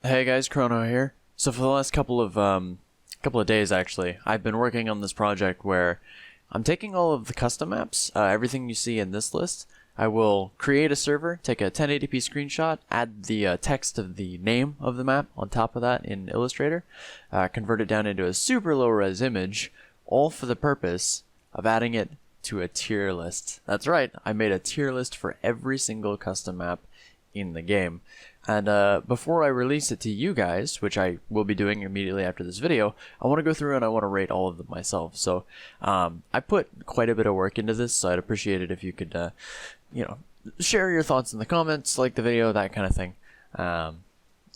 Hey guys, Chrono here. So for the last couple of days actually, I've been working on this project where I'm taking all of the custom maps, everything you see in this list. I will create a server, take a 1080p screenshot, add the text of the name of the map on top of that in Illustrator, convert it down into a super low res image, all for the purpose of adding it to a tier list. That's right, I made a tier list for every single custom map in the game. And before I release it to you guys, which I will be doing immediately after this video, I want to go through and I want to rate all of them myself. So I put quite a bit of work into this, so I'd appreciate it if you could, share your thoughts in the comments, like the video, that kind of thing.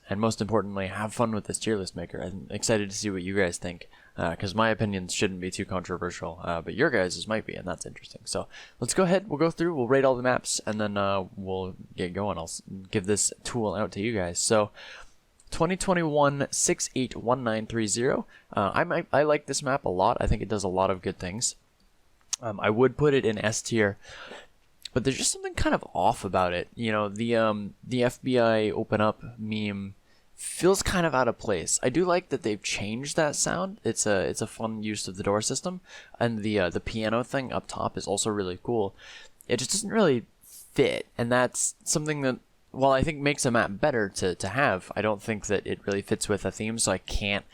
And most importantly, have fun with this tier list maker. I'm excited to see what you guys think, because my opinions shouldn't be too controversial, but your guys' might be, and that's interesting. So let's go ahead, we'll go through, we'll rate all the maps, and then we'll get going. I'll give this tool out to you guys. So 2021 681930. I like this map a lot. I think it does a lot of good things. I would put it in S tier, but there's just something kind of off about it. You know, the FBI open up meme feels kind of out of place. I do like that they've changed that sound. It's a fun use of the door system, and the piano thing up top is also really cool. It just doesn't really fit, and that's something that, while I think makes a map better to have, I don't think that it really fits with a theme, so I can't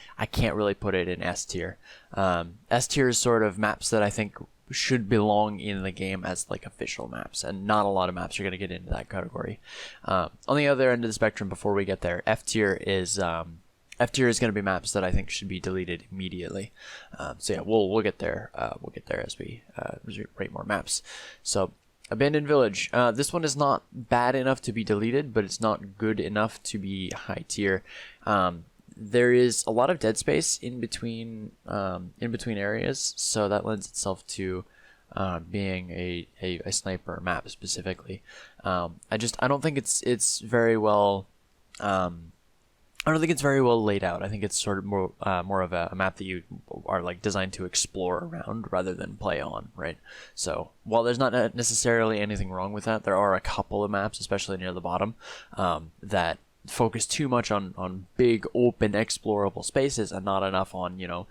really put it in S tier. S tier is sort of maps that I think should belong in the game as like official maps, and not a lot of maps are going to get into that category. On the other end of the spectrum, before we get there, F tier is going to be maps that I think should be deleted immediately. So yeah, we'll get there. We'll get there as we rate more maps. So Abandoned Village. This one is not bad enough to be deleted, but it's not good enough to be high tier. There is a lot of dead space in between areas, so that lends itself to being a sniper map specifically. I don't think it's very well. I don't think it's very well laid out. I think it's sort of more of a map that you are like designed to explore around rather than play on, right? So while there's not necessarily anything wrong with that, there are a couple of maps, especially near the bottom, that focus too much on big open explorable spaces and not enough on, you know,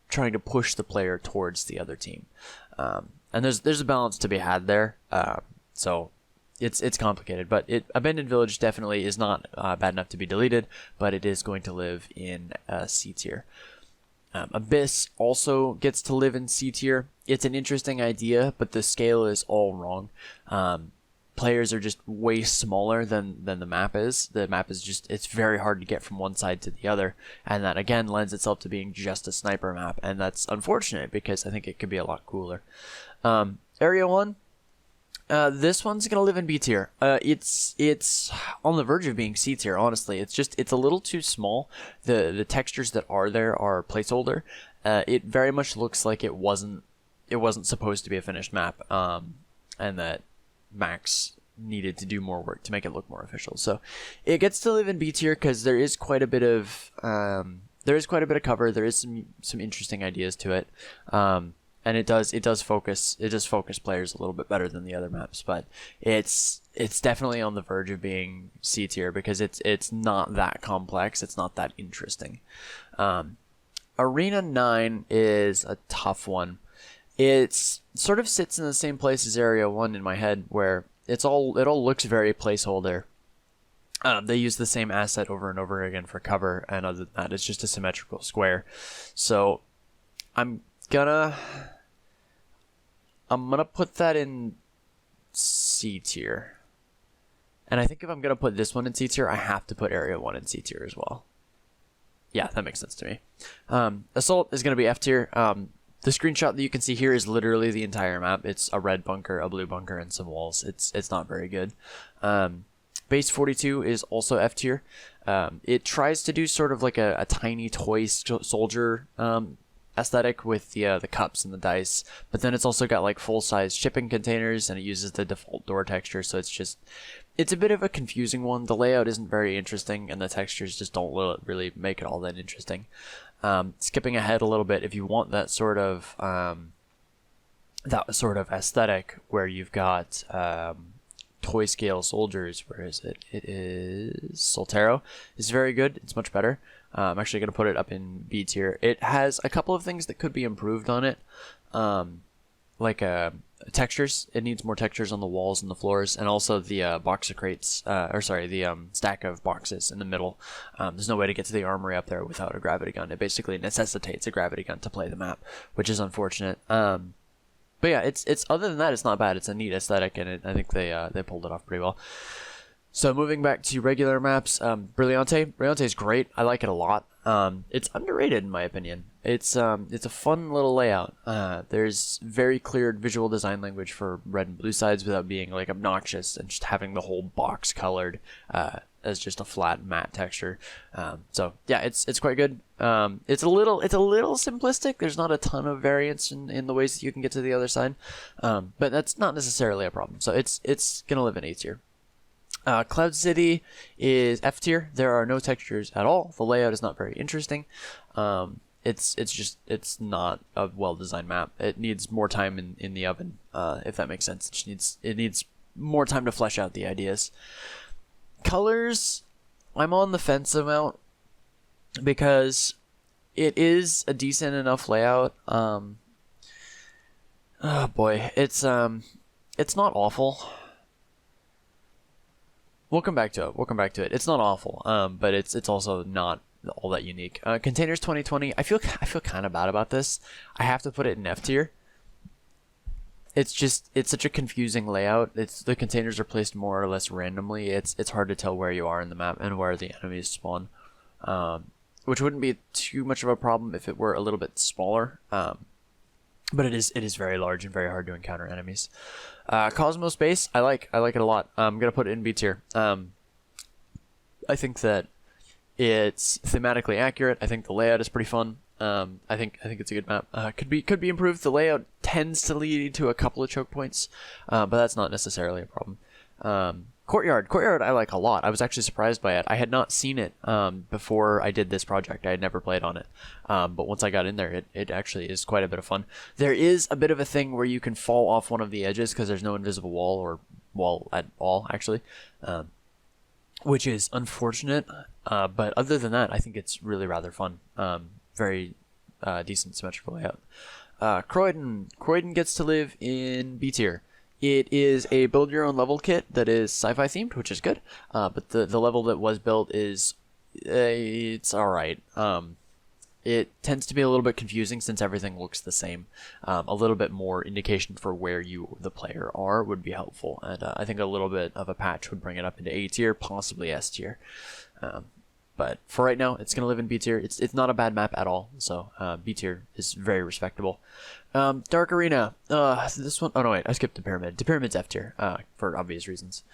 trying to push the player towards the other team. And there's a balance to be had there. So it's complicated, but Abandoned Village definitely is not bad enough to be deleted, but it is going to live in C tier. Abyss also gets to live in C tier. It's an interesting idea, but the scale is all wrong. Players are just way smaller than the map is. The map is just, it's very hard to get from one side to the other, and that again lends itself to being just a sniper map, and that's unfortunate because I think it could be a lot cooler. Area 1, this one's gonna live in B tier. It's on the verge of being C tier, honestly. It's a little too small. The textures that are there are placeholder. It very much looks like it wasn't supposed to be a finished map, and that Max needed to do more work to make it look more official. So it gets to live in B tier because there is quite a bit of cover. There is some interesting ideas to it, and it does focus players a little bit better than the other maps. But it's definitely on the verge of being C tier because it's not that complex. It's not that interesting. Arena 9 is a tough one. It sort of sits in the same place as Area 1 in my head, where it all looks very placeholder. They use the same asset over and over again for cover, and other than that, it's just a symmetrical square. So I'm gonna put that in C tier. And I think if I'm gonna put this one in C tier, I have to put Area 1 in C tier as well. Yeah, that makes sense to me. Assault is gonna be F tier. The screenshot that you can see here is literally the entire map. It's a red bunker, a blue bunker, and some walls. It's not very good. Base 42 is also F tier. It tries to do sort of like a tiny toy soldier aesthetic with the cups and the dice, but then it's also got like full-size shipping containers, and it uses the default door texture, so it's a bit of a confusing one. The layout isn't very interesting, and the textures just don't really make it all that interesting. Skipping ahead a little bit, if you want that sort of aesthetic where you've got toy scale soldiers. Where is it? It is Soltero. It's very good. It's much better. I'm actually going to put it up in B tier. It has a couple of things that could be improved on it. Like textures. It needs more textures on the walls and the floors, and also the box of crates, the stack of boxes in the middle. There's no way to get to the armory up there without a gravity gun. It basically necessitates a gravity gun to play the map, which is unfortunate. But yeah, it's other than that, it's not bad. It's a neat aesthetic, and I think they pulled it off pretty well. So moving back to regular maps, Brilliante. Brilliante is great. I like it a lot. It's underrated in my opinion. It's a fun little layout. There's very clear visual design language for red and blue sides without being like obnoxious and just having the whole box colored as just a flat matte texture. So yeah, it's quite good. It's a little simplistic. There's not a ton of variance in the ways that you can get to the other side, but that's not necessarily a problem. So it's gonna live in A tier. Cloud City is F tier. There are no textures at all. The layout is not very interesting. It's not a well-designed map. It needs more time in the oven, if that makes sense. It needs more time to flesh out the ideas. Colors, I'm on the fence about because it is a decent enough layout. Oh boy, it's not awful. We'll come back to it. It's not awful, but it's also not all that unique. Containers 2020. I feel kind of bad about this. I have to put it in F tier. It's such a confusing layout. The containers are placed more or less randomly. It's hard to tell where you are in the map and where the enemies spawn, which wouldn't be too much of a problem if it were a little bit smaller. But it is very large and very hard to encounter enemies. Cosmos Space, I like it a lot. I'm gonna put it in B tier. I think that it's thematically accurate. I think the layout is pretty fun. I think it's a good map. Could be improved. The layout tends to lead to a couple of choke points, but that's not necessarily a problem. Courtyard I like a lot. I was actually surprised by it. I had not seen it before I did this project. I had never played on it. But once I got in there, it actually is quite a bit of fun. There is a bit of a thing where you can fall off one of the edges because there's no invisible wall or wall at all, actually, which is unfortunate. But other than that, I think it's really rather fun. Very decent symmetrical layout. Croydon gets to live in B tier. It is a build your own level kit that is sci-fi themed, which is good. But the level that was built is it's all right. It tends to be a little bit confusing since everything looks the same. A little bit more indication for where you, the player, are would be helpful, and I think a little bit of a patch would bring it up into A tier, possibly S tier. But for right now, it's gonna live in B tier. It's not a bad map at all, so B tier is very respectable. Dark Arena. This one, oh no wait, I skipped the Pyramid. The Pyramid's F tier, for obvious reasons.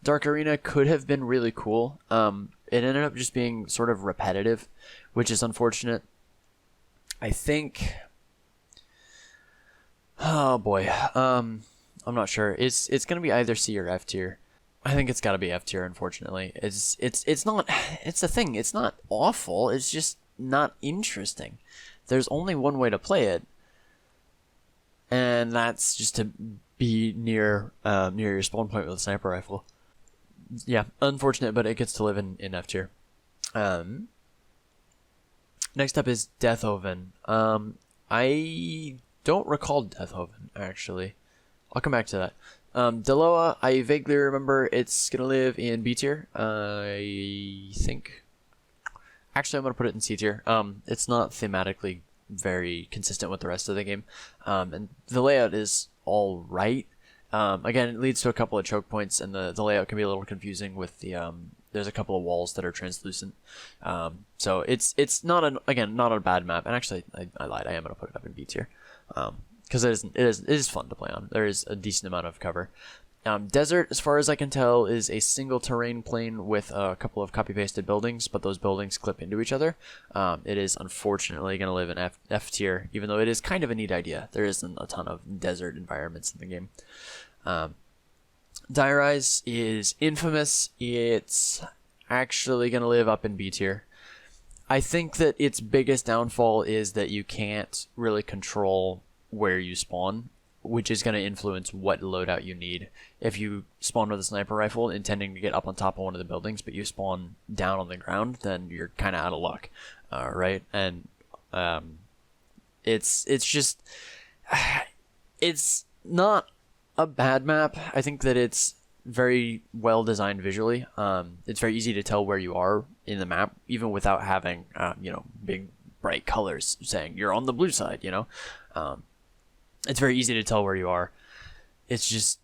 Dark Arena could have been really cool. It ended up just being sort of repetitive, which is unfortunate. I think, oh boy, I'm not sure. It's gonna be either C or F tier. I think it's got to be F tier, unfortunately. It's the thing. It's not awful. It's just not interesting. There's only one way to play it, and that's just to be near your spawn point with a sniper rifle. Yeah, unfortunate, but it gets to live in F tier. Next up is Death Oven. I don't recall Death Oven, actually. I'll come back to that. Deloa, I vaguely remember it's gonna live in B tier. I think. Actually, I'm gonna put it in C tier. It's not thematically very consistent with the rest of the game, and the layout is all right. Again, it leads to a couple of choke points, and the layout can be a little confusing with the there's a couple of walls that are translucent. So it's not not a bad map. And actually, I lied. I am gonna put it up in B tier. Because it is fun to play on. There is a decent amount of cover. Desert, as far as I can tell, is a single terrain plane with a couple of copy-pasted buildings, but those buildings clip into each other. It is unfortunately going to live in F tier, even though it is kind of a neat idea. There isn't a ton of desert environments in the game. Diarize is infamous. It's actually going to live up in B tier. I think that its biggest downfall is that you can't really control where you spawn. which is going to influence what loadout you need. If you spawn with a sniper rifle intending to get up on top of one of the buildings, but you spawn down on the ground, then you're kind of out of luck, right? And it's just it's not a bad map. I think that it's very well designed visually. It's very easy to tell where you are in the map, even without having big bright colors saying you're on the blue side. It's very easy to tell where you are. It's just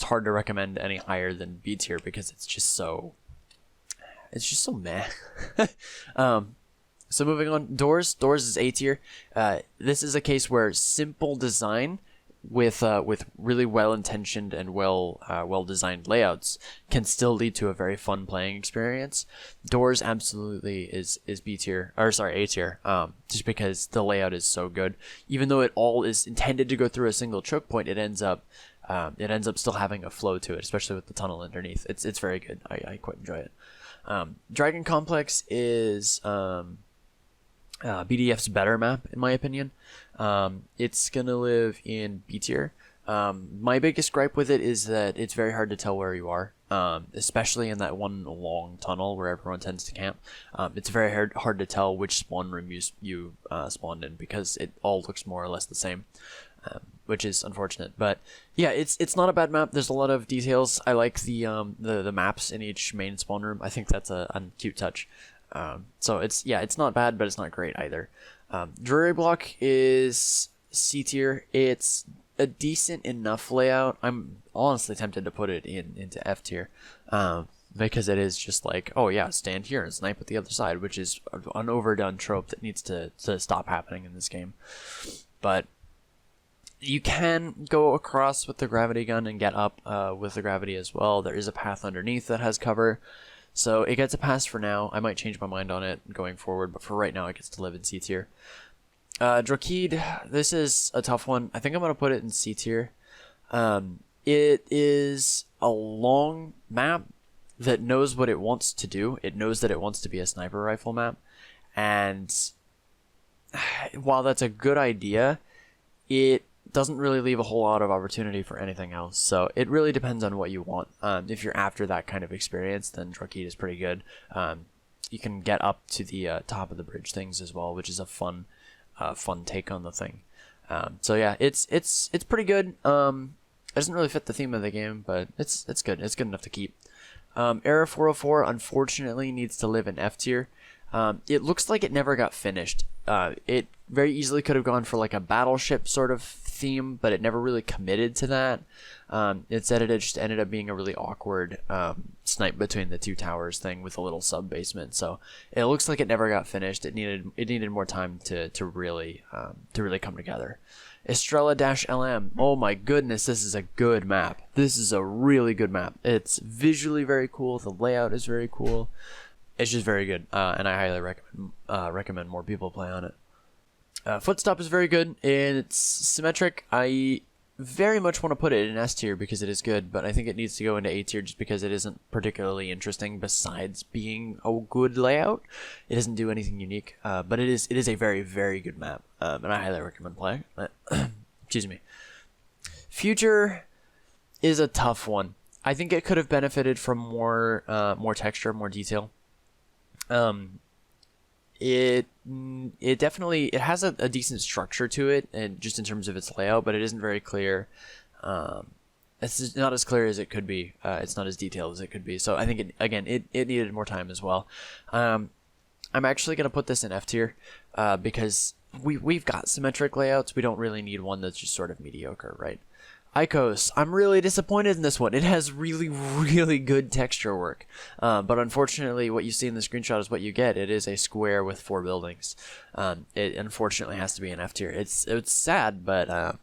hard to recommend any higher than B tier because it's just so meh. So moving on, doors is A tier. This is a case where simple design with really well intentioned and well designed layouts can still lead to a very fun playing experience. Doors absolutely is B tier, or sorry, A tier, just because the layout is so good. Even though it all is intended to go through a single choke point, it ends up still having a flow to it, especially with the tunnel underneath. It's very good. I quite enjoy it. Dragon Complex is BDF's better map, in my opinion. It's gonna live in B tier. My biggest gripe with it is that it's very hard to tell where you are, especially in that one long tunnel where everyone tends to camp. It's very hard to tell which spawn room you spawned in because it all looks more or less the same, which is unfortunate. But yeah, it's not a bad map. There's a lot of details. I like the maps in each main spawn room. I think that's a cute touch. So it's not bad, but it's not great either. Dreary Block is C tier. It's a decent enough layout. I'm honestly tempted to put it into F tier, because it is just like, oh yeah, stand here and snipe at the other side, which is an overdone trope that needs to stop happening in this game. But you can go across with the gravity gun and get up with the gravity as well. There is a path underneath that has cover. So it gets a pass for now. I might change my mind on it going forward, but for right now it gets to live in C tier. Drakid, this is a tough one. I think I'm going to put it in C tier. It is a long map that knows what it wants to do. It knows that it wants to be a sniper rifle map. And while that's a good idea, it doesn't really leave a whole lot of opportunity for anything else. So it really depends on what you want. If you're after that kind of experience, then Drakid is pretty good. You can get up to the top of the bridge things as well, which is a fun take on the thing. So yeah, it's pretty good. It doesn't really fit the theme of the game, but it's good. It's good enough to keep. Era 404 unfortunately needs to live in F tier. It looks like it never got finished. It very easily could have gone for like a battleship sort of theme, but it never really committed to that. Instead, it just ended up being a really awkward snipe between the two towers thing with a little sub basement. So it looks like it never got finished. It needed more time to really come together. Estrella-LM. Oh my goodness, this is a good map. This is a really good map. It's visually very cool. The layout is very cool. It's just very good, and I highly recommend more people play on it. Footstop is very good. It's symmetric. I very much want to put it in S tier because it is good, but I think it needs to go into A tier just because it isn't particularly interesting besides being a good layout. It doesn't do anything unique, but it is a very, very good map, and I highly recommend playing it. Excuse me. Future is a tough one. I think it could have benefited from more texture, more detail. It definitely, it has a decent structure to it, and just in terms of its layout, but it isn't very clear. It's not as clear as it could be. It's not as detailed as it could be. So I think it needed more time as well. I'm actually gonna put this in F tier, because we've got symmetric layouts. We don't really need one that's just sort of mediocre, right? Icos, I'm really disappointed in this one. It has really, really good texture work. But unfortunately, what you see in the screenshot is what you get. It is a square with 4 buildings. It unfortunately has to be an F tier. It's sad, but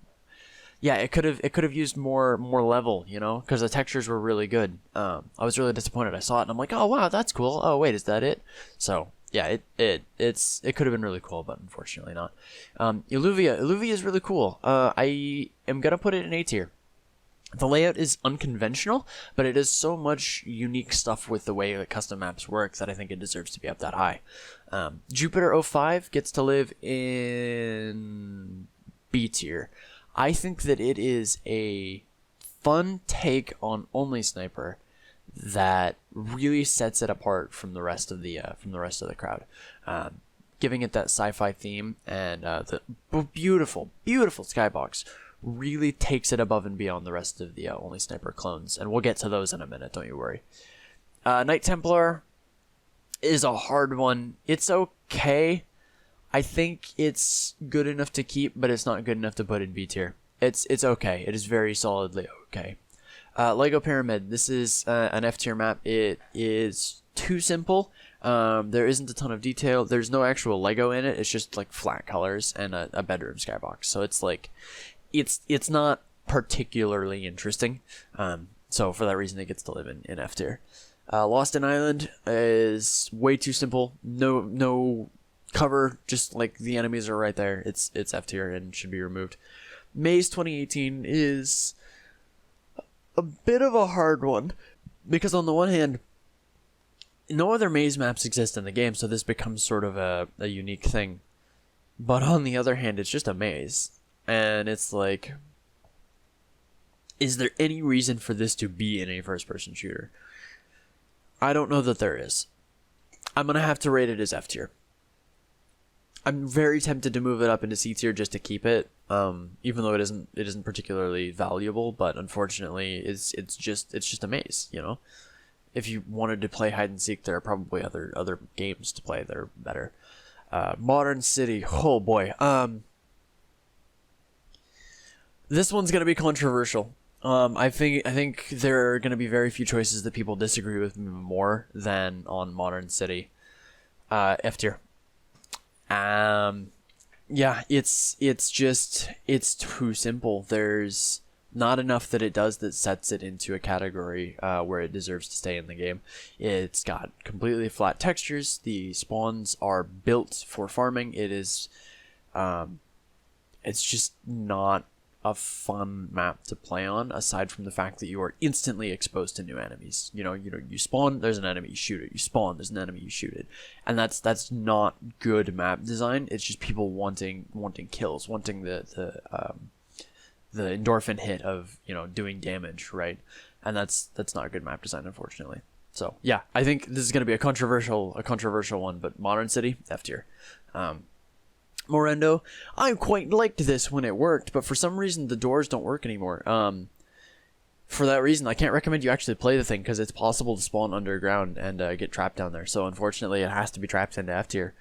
yeah, it could have used more level, because the textures were really good. I was really disappointed. I saw it and I'm like, oh wow, that's cool. Oh wait, is that it? So yeah, it could have been really cool, but unfortunately not. Illuvia is really cool. I am gonna put it in A tier. The layout is unconventional, but it is so much unique stuff with the way that custom maps work that I think it deserves to be up that high. Jupiter 05 gets to live in B tier. I think that it is a fun take on Only Sniper that really sets it apart from the rest of the crowd, giving it that sci-fi theme, and the beautiful skybox really takes it above and beyond the rest of the Only Sniper clones, and we'll get to those in a minute, don't you worry. Knight Templar is a hard one. It's okay. I think it's good enough to keep, but it's not good enough to put in B tier. It's okay. It is very solidly okay. Lego Pyramid. This is an F tier map. It is too simple. There isn't a ton of detail. There's no actual Lego in it. It's just like flat colors and a bedroom skybox. So it's like, it's not particularly interesting. So for that reason, it gets to live in F tier. Lost in Island is way too simple. No cover, just like the enemies are right there. It's F tier and should be removed. Maze 2018 is a bit of a hard one, because on the one hand, no other maze maps exist in the game, so this becomes sort of a unique thing. But on the other hand, it's just a maze, and it's like, is there any reason for this to be in a first-person shooter? I don't know that there is. I'm gonna have to rate it as F tier. I'm very tempted to move it up into C tier just to keep it, even though it isn't particularly valuable. But unfortunately, it's just a maze. You know, if you wanted to play hide and seek, there are probably other games to play that are better. Modern City, oh boy, this one's gonna be controversial. I think there are gonna be very few choices that people disagree with me more than on Modern City. F tier. Yeah, it's too simple. There's not enough that it does that sets it into a category where it deserves to stay in the game. It's got completely flat textures. The spawns are built for farming. It is, it's just not a fun map to play on, aside from the fact that you are instantly exposed to new enemies. You spawn, there's an enemy, you shoot it. You spawn, there's an enemy, you shoot it. And that's not good map design. It's just people wanting kills, wanting the endorphin hit of, doing damage, right? And that's not good map design, unfortunately. So yeah, I think this is going to be a controversial one, but Modern City, F tier. Morendo, I quite liked this when it worked, but for some reason the doors don't work anymore. For that reason, I can't recommend you actually play the thing, because it's possible to spawn underground and get trapped down there. So unfortunately, it has to be trapped into F tier,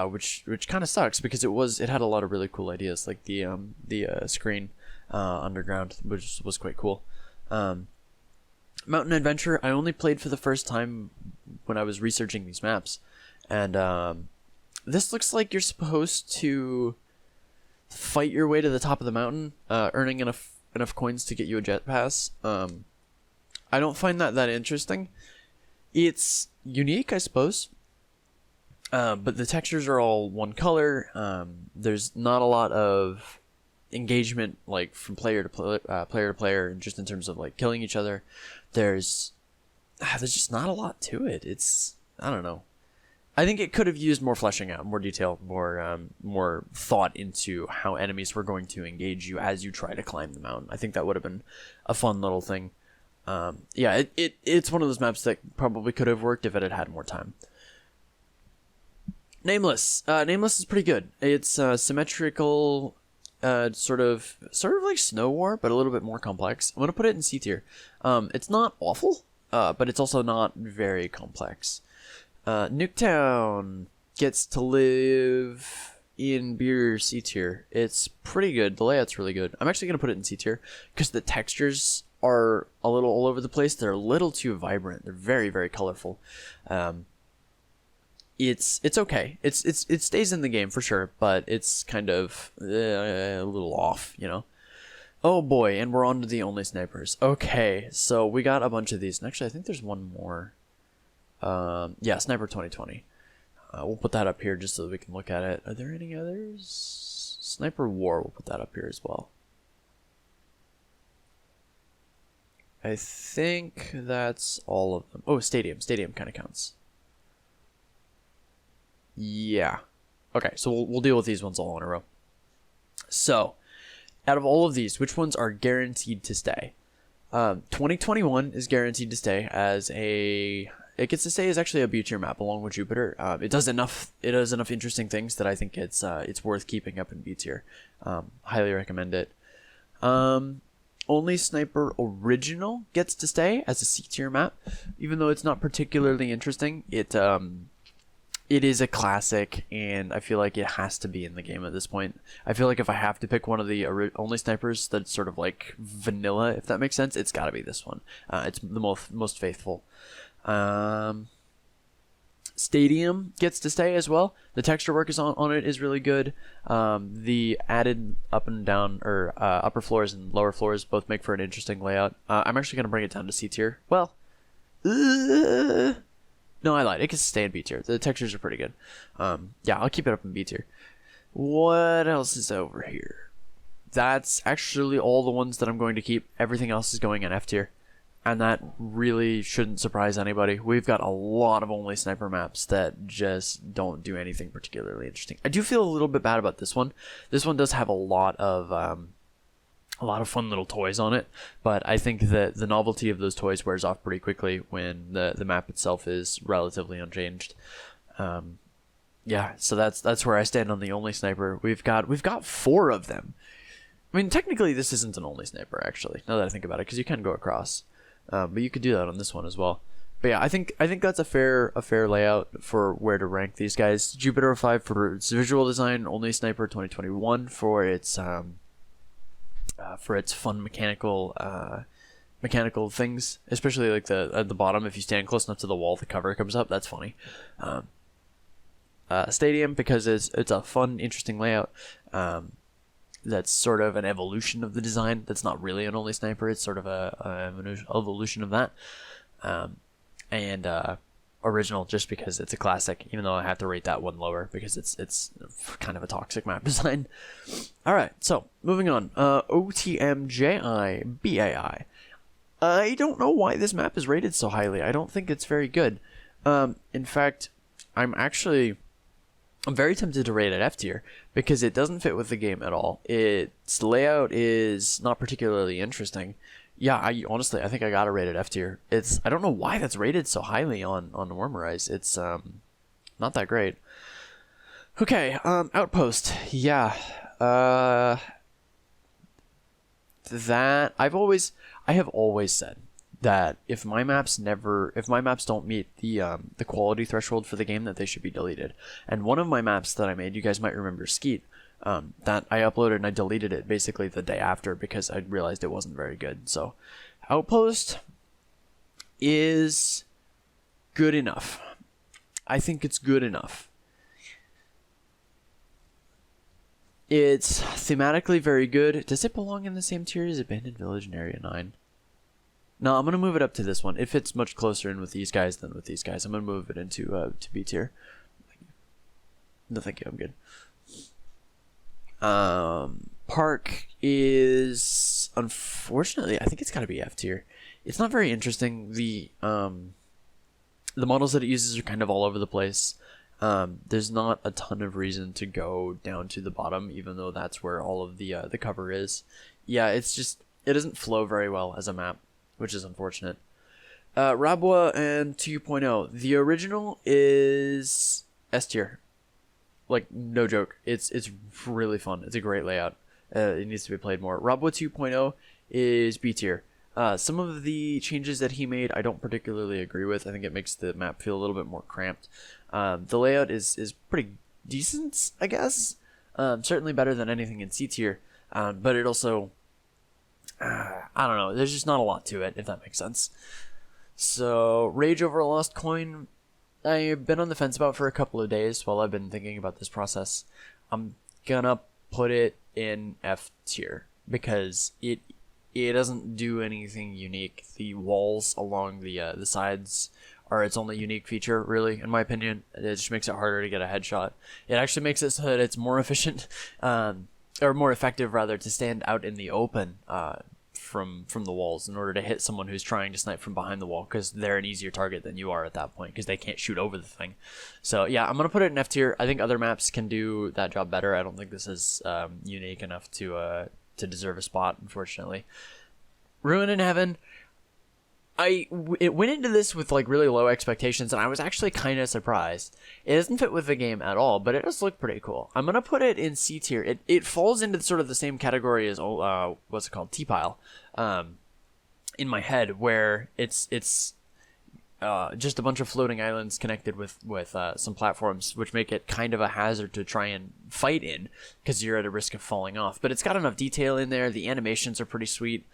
which kind of sucks, because it had a lot of really cool ideas, like the screen underground, which was quite cool. Mountain Adventure, I only played for the first time when I was researching these maps, and this looks like you're supposed to fight your way to the top of the mountain, earning enough coins to get you a jet pass. I don't find that interesting. It's unique, I suppose, but the textures are all one color. There's not a lot of engagement, like from player to player, just in terms of like killing each other. There's just not a lot to it. I don't know. I think it could have used more fleshing out, more detail, more thought into how enemies were going to engage you as you try to climb the mountain. I think that would have been a fun little thing. Yeah, it's one of those maps that probably could have worked if it had had more time. Nameless. Nameless is pretty good. It's symmetrical, sort of like Snow War, but a little bit more complex. I'm gonna put it in C tier. It's not awful, but it's also not very complex. Nuketown gets to live in beer C tier. It's pretty good. The layout's really good. I'm actually going to put it in C tier because the textures are a little all over the place. They're a little too vibrant. They're very, very colorful. It's okay. It stays in the game for sure, but it's kind of a little off, Oh boy, and we're on to the Only Snipers. Okay, so we got a bunch of these. And actually, I think there's one more. Yeah, Sniper 2020. We'll put that up here just so that we can look at it. Are there any others? Sniper War, we'll put that up here as well. I think that's all of them. Oh, Stadium. Stadium kind of counts. Yeah. Okay, so we'll deal with these ones all in a row. So, out of all of these, which ones are guaranteed to stay? 2021 is guaranteed to stay as a... It gets to stay as actually a B tier map along with Jupiter. It does enough interesting things that I think it's worth keeping up in B tier. Highly recommend it. Only Sniper Original gets to stay as a C tier map, even though it's not particularly interesting. It is a classic, and I feel like it has to be in the game at this point. I feel like if I have to pick one of the only snipers that's sort of like vanilla, if that makes sense, it's got to be this one. It's the most faithful. Stadium gets to stay as well. The texture work on it is really good. The added up and down, or upper floors and lower floors both make for an interesting layout. I'm actually going to bring it down to C tier. Well, no, I lied. It can stay in B tier. The textures are pretty good. Yeah, I'll keep it up in B tier. What else is over here? That's actually all the ones that I'm going to keep. Everything else is going in F tier. And that really shouldn't surprise anybody. We've got a lot of only sniper maps that just don't do anything particularly interesting. I do feel a little bit bad about this one. This one does have a lot of fun little toys on it, but I think that the novelty of those toys wears off pretty quickly when the map itself is relatively unchanged. Yeah, so that's where I stand on the only sniper. We've got 4 of them. I mean, technically this isn't an only sniper actually, now that I think about it, because you can go across. But you could do that on this one as well. But yeah, I think that's a fair layout for where to rank these guys. Jupiter 5 for its visual design, only Sniper 2021 for its fun mechanical things, especially like at the bottom. If you stand close enough to the wall, the cover comes up. That's funny. Stadium because it's a fun, interesting layout. That's sort of an evolution of the design. That's not really an only sniper. It's sort of an evolution of that. And original just because it's a classic, even though I have to rate that one lower because it's kind of a toxic map design. All right, so moving on. OTMJIBAI. I don't know why this map is rated so highly. I don't think it's very good. In fact, I'm very tempted to rate it F tier because it doesn't fit with the game at all. Its layout is not particularly interesting. Yeah, I think I gotta rate it F tier. I don't know why that's rated so highly on Warmerise. It's not that great. Okay, Outpost. Yeah, that I have always said that if my maps don't meet the quality threshold for the game, that they should be deleted. And one of my maps that I made, you guys might remember Skeet, that I uploaded and I deleted it basically the day after because I realized it wasn't very good. So Outpost is good enough. I think it's good enough. It's thematically very good. Does it belong in the same tier as Abandoned Village and Area 9? No, I'm going to move it up to this one. It fits much closer in with these guys than with these guys. I'm going to move it into to B tier. No, thank you. I'm good. Park is, unfortunately, I think it's got to be F tier. It's not very interesting. The models that it uses are kind of all over the place. There's not a ton of reason to go down to the bottom, even though that's where all of the cover is. Yeah, it's just, it doesn't flow very well as a map, which is unfortunate. Rabwa and 2.0. The original is S tier. Like, no joke. It's really fun. It's a great layout. It needs to be played more. Rabwa 2.0 is B tier. Some of the changes that he made I don't particularly agree with. I think it makes the map feel a little bit more cramped. The layout is pretty decent, I guess. Certainly better than anything in C tier. But it also... I don't know. There's just not a lot to it, if that makes sense. So, Rage over a Lost Coin, I've been on the fence about for a couple of days while I've been thinking about this process. I'm gonna put it in F tier because it doesn't do anything unique. The walls along the sides are its only unique feature, really, in my opinion. It just makes it harder to get a headshot. It actually makes it so that it's more efficient, or more effective rather, to stand out in the open from the walls in order to hit someone who's trying to snipe from behind the wall, because they're an easier target than you are at that point because they can't shoot over the thing. So yeah, I'm gonna put it in F tier. I think other maps can do that job better. I don't think this is unique enough to to deserve a spot, unfortunately. Ruin in Heaven, it went into this with like really low expectations, and I was actually kind of surprised. It doesn't fit with the game at all, but it does look pretty cool. I'm gonna put it in C tier. It falls into sort of the same category as what's it called, T-Pile, in my head, where it's just a bunch of floating islands connected with some platforms, which make it kind of a hazard to try and fight in because you're at a risk of falling off. But it's got enough detail in there. The animations are pretty sweet.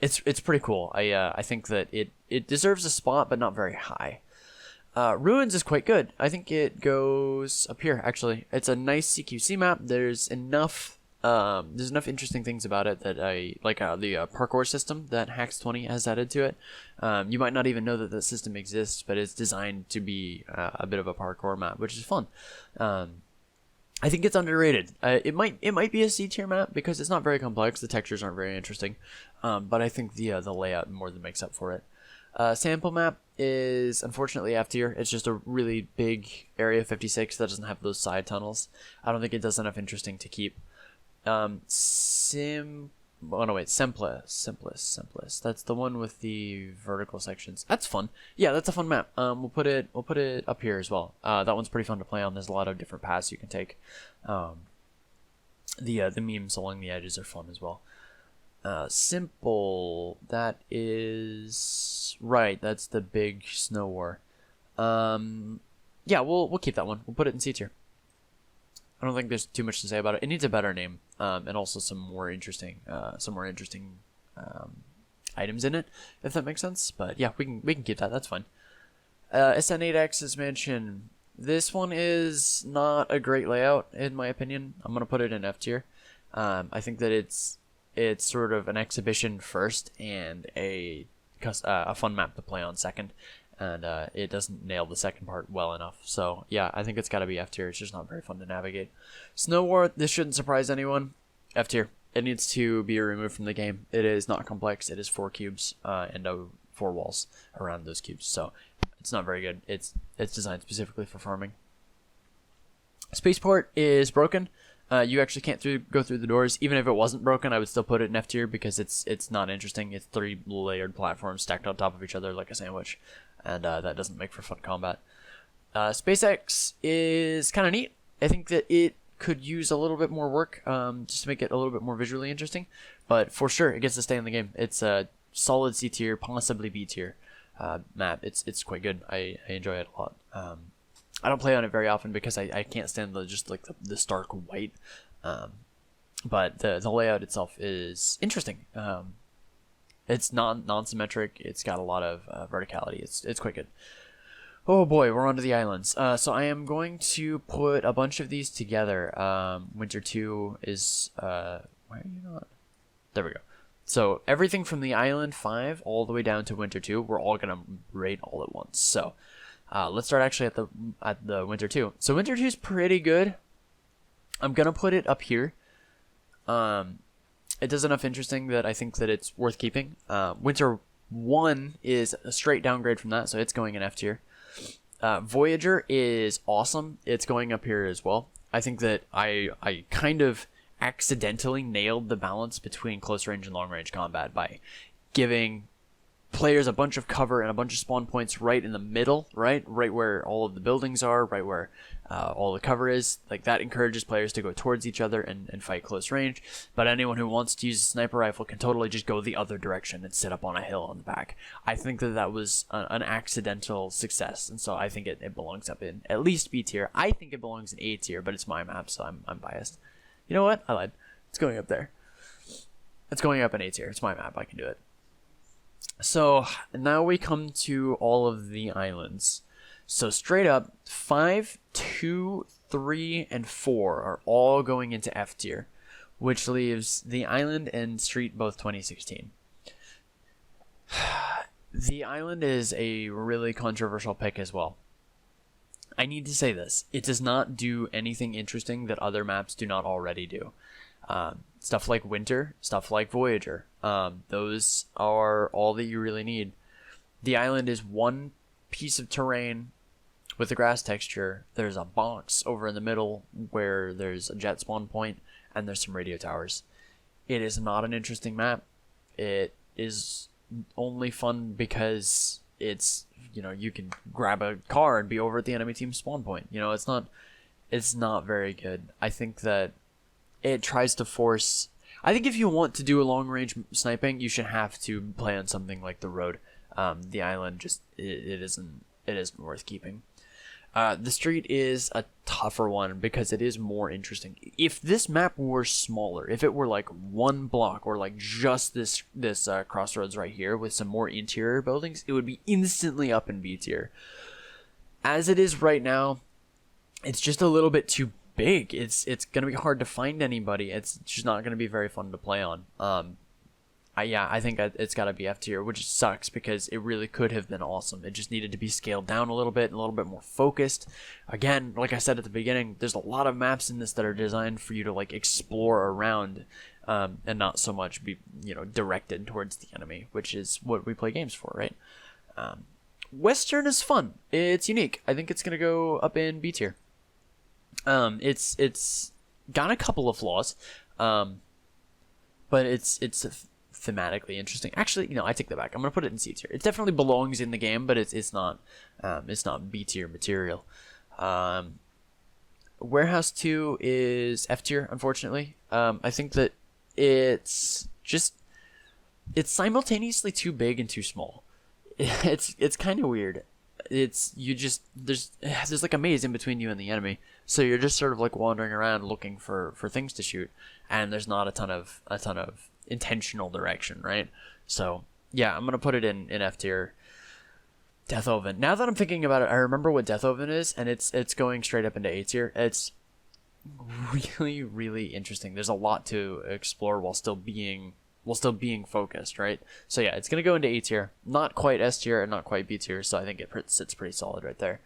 It's pretty cool. I think that it deserves a spot, but not very high. Ruins is quite good. I think it goes up here, actually. It's a nice CQC map. There's enough interesting things about it that I like. The parkour system that Hacks 20 has added to it. You might not even know that the system exists, but it's designed to be a bit of a parkour map, which is fun. I think it's underrated. It might be a C tier map because it's not very complex. The textures aren't very interesting, but I think the layout more than makes up for it. Sample map is unfortunately F tier. It's just a really big Area 56 that doesn't have those side tunnels. I don't think it does enough interesting to keep. Simplest. That's the one with the vertical sections. That's fun. Yeah, that's a fun map. We'll put it up here as well. That one's pretty fun to play on. There's a lot of different paths you can take. The memes along the edges are fun as well. Simple. That is right. That's the big snow war. Yeah, we'll keep that one. We'll put it in C tier. I don't think there's too much to say about it. It needs a better name, and also some more interesting items in it, if that makes sense. But yeah, we can keep that. That's fine. SN8X's Mansion. This one is not a great layout, in my opinion. I'm gonna put it in F tier. I think that it's sort of an exhibition first and a fun map to play on second. And it doesn't nail the second part well enough. So yeah, I think it's got to be F tier. It's just not very fun to navigate. Snow War, this shouldn't surprise anyone. F tier. It needs to be removed from the game. It is not complex. It is 4 cubes and 4 walls around those cubes. So it's not very good. It's designed specifically for farming. Spaceport is broken. You actually can't go through the doors. Even if it wasn't broken, I would still put it in F tier because it's not interesting. It's 3 layered platforms stacked on top of each other like a sandwich. And that doesn't make for fun combat. SpaceX is kind of neat. I think that it could use a little bit more work just to make it a little bit more visually interesting. But for sure, it gets to stay in the game. It's a solid C tier, possibly B tier map. It's quite good. I enjoy it a lot. I don't play on it very often because I can't stand the stark white. But the layout itself is interesting. It's non-symmetric. It's got a lot of verticality. It's quite good. Oh boy, we're on to the islands. So I am going to put a bunch of these together. Winter 2 is... why are you not? There we go. So everything from the Island 5 all the way down to Winter 2, we're all going to rate all at once. So let's start actually at the Winter 2. So Winter 2 is pretty good. I'm going to put it up here. It does enough interesting that I think that it's worth keeping. Winter 1 is a straight downgrade from that, so it's going in F tier. Voyager is awesome. It's going up here as well. I think that I kind of accidentally nailed the balance between close range and long range combat by giving players a bunch of cover and a bunch of spawn points right in the middle, right where all of the buildings are, right where all the cover is. Like, that encourages players to go towards each other and fight close range. But anyone who wants to use a sniper rifle can totally just go the other direction and sit up on a hill on the back. I think that was an accidental success, and so I think it belongs up in at least B tier. I think it belongs in A tier, but it's my map, so I'm biased. You know what? I lied. It's going up there. It's going up in A tier. It's my map. I can do it. So now we come to all of the islands. So straight up, 5, 2, 3, and 4 are all going into F tier, which leaves the island and street both 2016. The island is a really controversial pick as well. I need to say this. It does not do anything interesting that other maps do not already do. Stuff like Winter, stuff like Voyager. Those are all that you really need. The island is one piece of terrain with a grass texture. There's a box over in the middle where there's a jet spawn point, and there's some radio towers. It is not an interesting map. It is only fun because it's, you know, you can grab a car and be over at the enemy team's spawn point. You know, it's not very good. I think that it tries to force... I think if you want to do a long-range sniping, you should have to play on something like the road. The island just it isn't worth keeping. The street is a tougher one because it is more interesting. If this map were smaller, if it were like one block or like just this crossroads right here with some more interior buildings, it would be instantly up in B tier. As it is right now, it's just a little bit too big. It's gonna be hard to find anybody. It's just not gonna be very fun to play on. I think it's got to be F tier, which sucks because it really could have been awesome. It just needed to be scaled down a little bit and a little bit more focused. Again, like I said at the beginning, there's a lot of maps in this that are designed for you to like explore around, and not so much be, you know, directed towards the enemy, which is what we play games for, right? Western is fun. It's unique. I think it's gonna go up in B tier. It's got a couple of flaws, but it's thematically interesting. Actually, you know, I take that back. I'm gonna put it in C tier. It definitely belongs in the game, but it's not B tier material. Warehouse 2 is F tier, unfortunately. I think that it's simultaneously too big and too small. It's kind of weird. There's like a maze in between you and the enemy, so you're just sort of like wandering around looking for things to shoot, and there's not a ton of intentional direction, right? So yeah, I'm gonna put it in F tier. Death Oven. Now that I'm thinking about it, I remember what Death Oven is, and it's going straight up into A tier. It's really, really interesting. There's a lot to explore while still being focused, right? So yeah, it's gonna go into A tier. Not quite S tier and not quite B tier, so I think it sits pretty solid right there.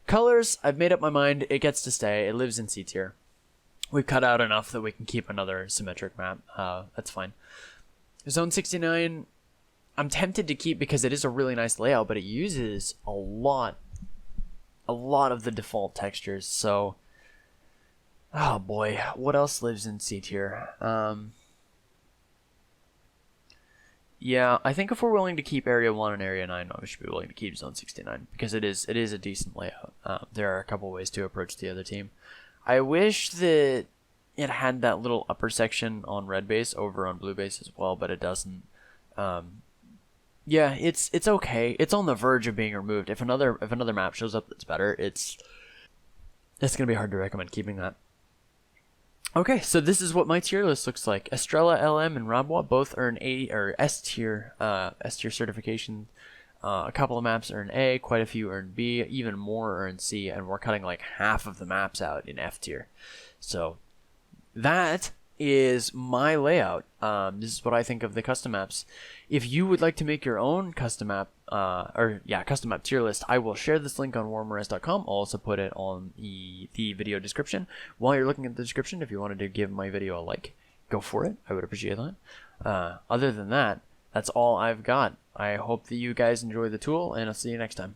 Colors, I've made up my mind. It gets to stay. It lives in C tier. We've cut out enough that we can keep another symmetric map. That's fine. Zone 69, I'm tempted to keep because it is a really nice layout, but it uses a lot of the default textures. So, oh boy, what else lives in C tier? Yeah, I think if we're willing to keep Area 1 and Area 9, we should be willing to keep Zone 69 because it is a decent layout. There are a couple ways to approach the other team. I wish that it had that little upper section on red base over on blue base as well, but it doesn't. Yeah, it's okay. It's on the verge of being removed. If another map shows up that's better, it's gonna be hard to recommend keeping that. Okay, so this is what my tier list looks like. Estrella, LM, and Rabwa both earn A or S tier certification. A couple of maps earn A, quite a few earn B, even more earn C, and we're cutting like half of the maps out in F tier. So that is my layout. This is what I think of the custom maps. If you would like to make your own custom map, custom map tier list, I will share this link on warmerise.com. I'll also put it on the video description. While you're looking at the description, if you wanted to give my video a like, go for it. I would appreciate that. Other than that, that's all I've got. I hope that you guys enjoy the tool, and I'll see you next time.